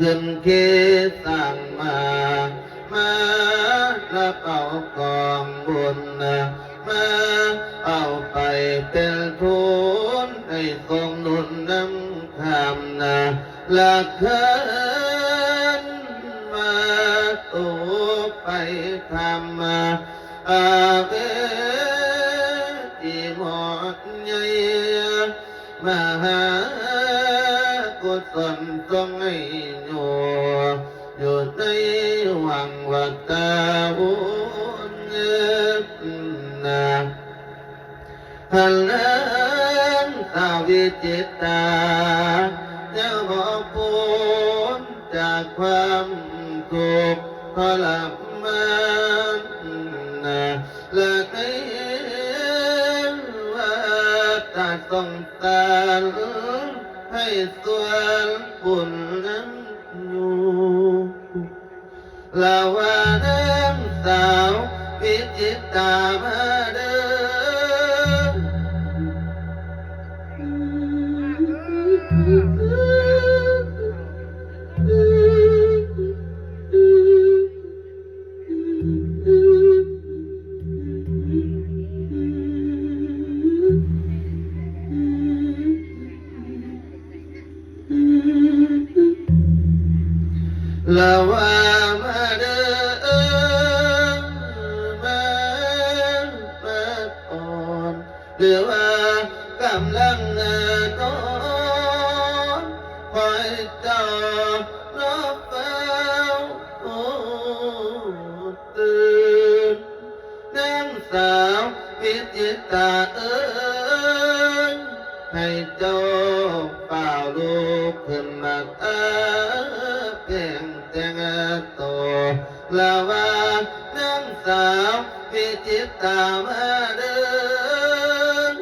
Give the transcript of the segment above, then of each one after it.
ขึ้นเกสั่งมาแล้วเอากองบุญมาเอาไปเป็นทุนให้ทรงหนุนนำคำหลักเขินมาตัวไปทำเวทีหมดใหญ่มหากุศลทรงให้อยู่ในวังวัฏบุญหันเลินสาวิจิตตาจะบอกพ้นจากความทุกข์ทรมานและให้ว่าตาทรงตาให้ส่วนบุญนั้นอยู่ลาวาน้ำสาววิจิตตามาเดิลาวามาเดินมาอ่อนหรือว่ากำลังนอนคอยจอรอเฝ้าตื่นนางสาววิจิตาให้เจ้าเป่าลูกขึ้นมาเพียงแต่งตัวลาวานางสาววิจิตามาเดิน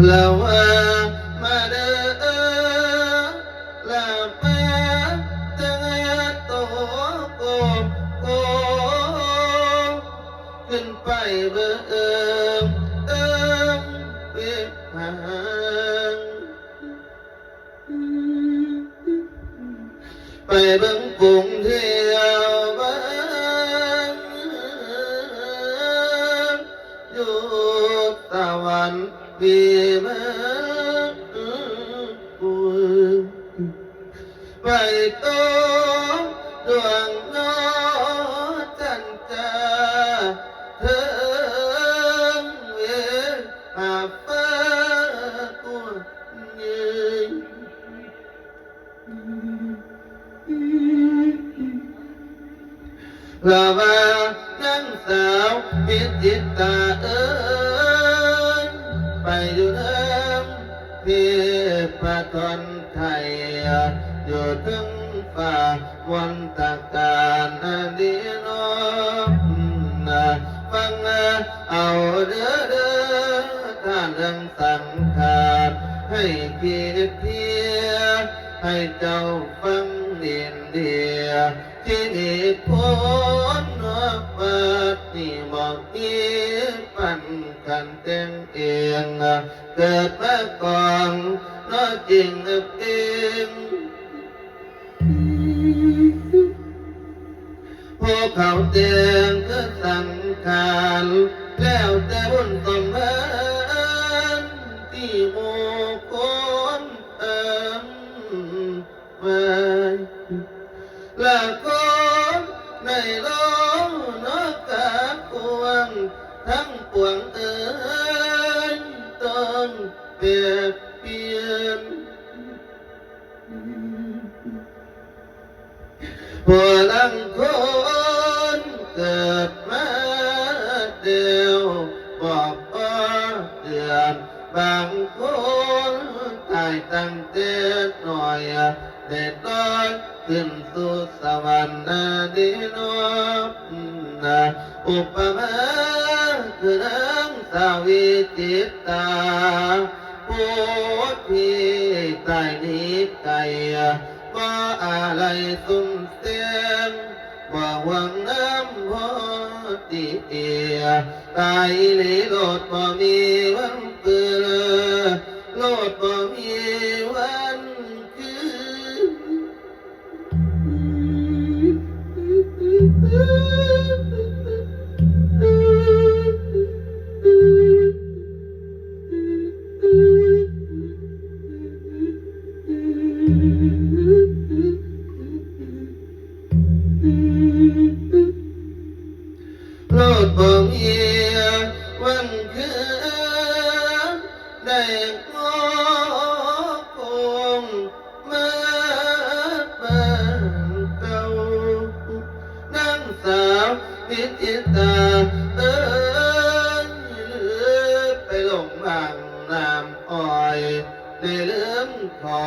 ลาวามาเดินลามาจังโตโกขึ้นไปเบิ่งเวียนหางไปเบิ่งกรุงเที่ยวบ้านอยู่ตะวันวีมาไปโตดวงน้อจันจาเธอเวหาฟ้าตัวยืนลาวานังสาวพิจิตาไปอยู่น้ำที่พระทนไทยอยู่ถึงฝ่าวันตะการดีน้องฟังเอาเด้อท่านเรื่องสังขารให้คิดเทียให้เจ้าฟังเดียที่นี่พ้นปัดนี่บอกนี้ปันกันเต็งเองเกิดมาก่อนน้อจริงเองพวกเขาเตียงก็สังขารแล้วแต่บุญสมบัติที่โมคนไว้และคนในโลกนกกาปวงทั้งปวงต้องเปรียบเปลี่ยนหัวลังคนเกิดมาเดียวบอกเดือนบางคนตายตั้งแต่น้อยได้ต้อนขึ้นสู่สวรรค์ดีนอบอุปมาคือนังส สวิจิตตาผู้ที่ใต้นี้ไก่บ่อะไรสุ่มเสียงบ่หวังน้ำพอตีเอียตายหลีโลดบ่มีวันเปื้อโลดบ่มีวันคืโลดบ่มีวันคืนได้งอคงมาบ้านเก่านางสาววิจิตราไปหลงบางน้ำอ้อยได้เลื่อมขอ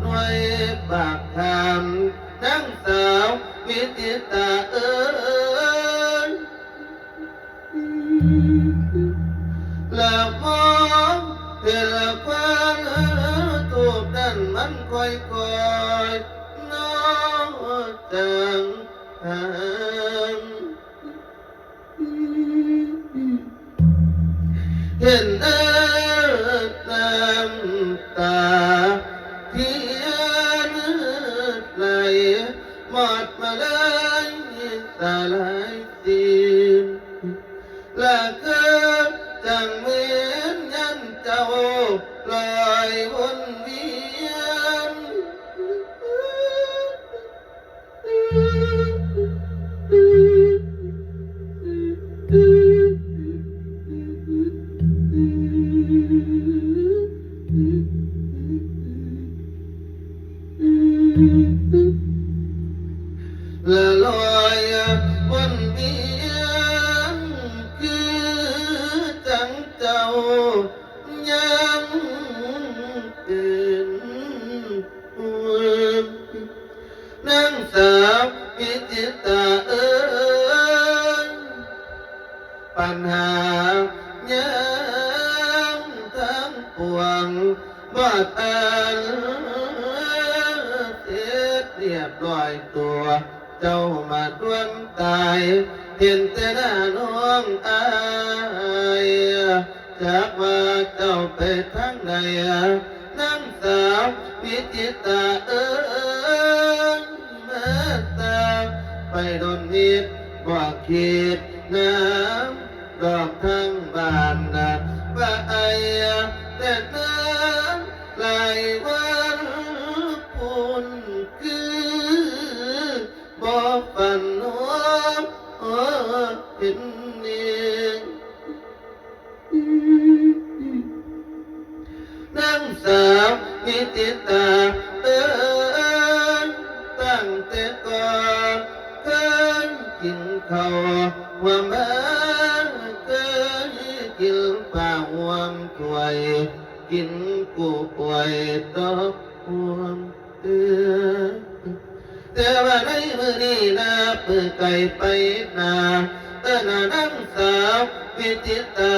หน่วยปากคำนางสาววิจิตราละมองเห็นละควันตูบดันมันค่อยๆน้อจังหันเห็นน้ำตาเทียนไหลหมดมาเลยสลายสิ้นและเกิดจังเหมือนยันเจ้าลอยวนเวียนและลอยวนเวียนคือจังเจ้ายังเป็นนางสาววิจิตราปัญหายังทั้งปวงบ่ตันเสร็จเรียบร้อยตัวเจ้ามาดวงตายเห็นแต่หน้าน้องอายจากว่าเจ้าไปทางใดนางสาววิจิตรามาตาไปโดนมิดบ่คิดน้ำดอกทางบ้านว่าไอ้แต่น้ำไหลวันปุ่นคือบ่ฝันหัวเป็นเนียงนางสาววิจิตราตั้งแต่ก่อนเคยกินข้าวหัวมาเคยกินปลาห่วงถ้วยกินกูป่วยตบห่วงแต่ว่าในมือนี้นะเพื่อไก่ไปนาหน้านางสาววิจิตรา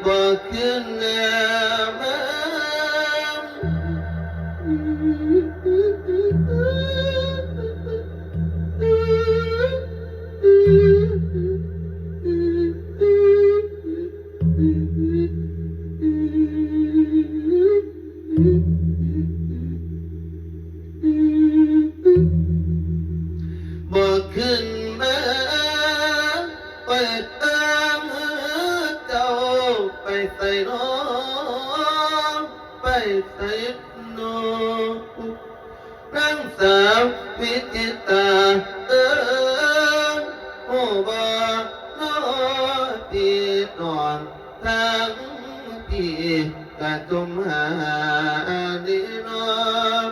บอกขึ้นแน่มาบอกขึ้นมาเปิดตามเจ้าไปใส่น้องไปใส่น้องนางสาววิจิตราโอ้บ่น้อที่นอนทั้งที่กระจุมหาดีน้อง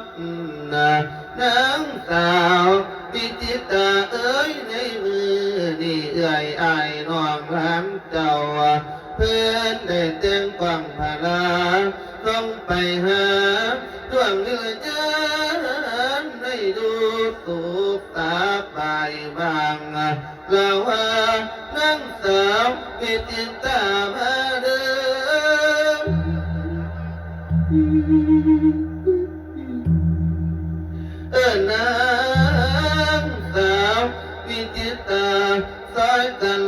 นางสาววิจิตราในมือนี่เอื้อยอายน้องร้านเจ้าเพื่อนได้เตียงกว้างพาราต้องไปหาดวงเนื้อจานในดว สุขตาไปบางเราว่านั่งสาวพิจิตามาเดิมนางสาวพิจิตาซอยกัน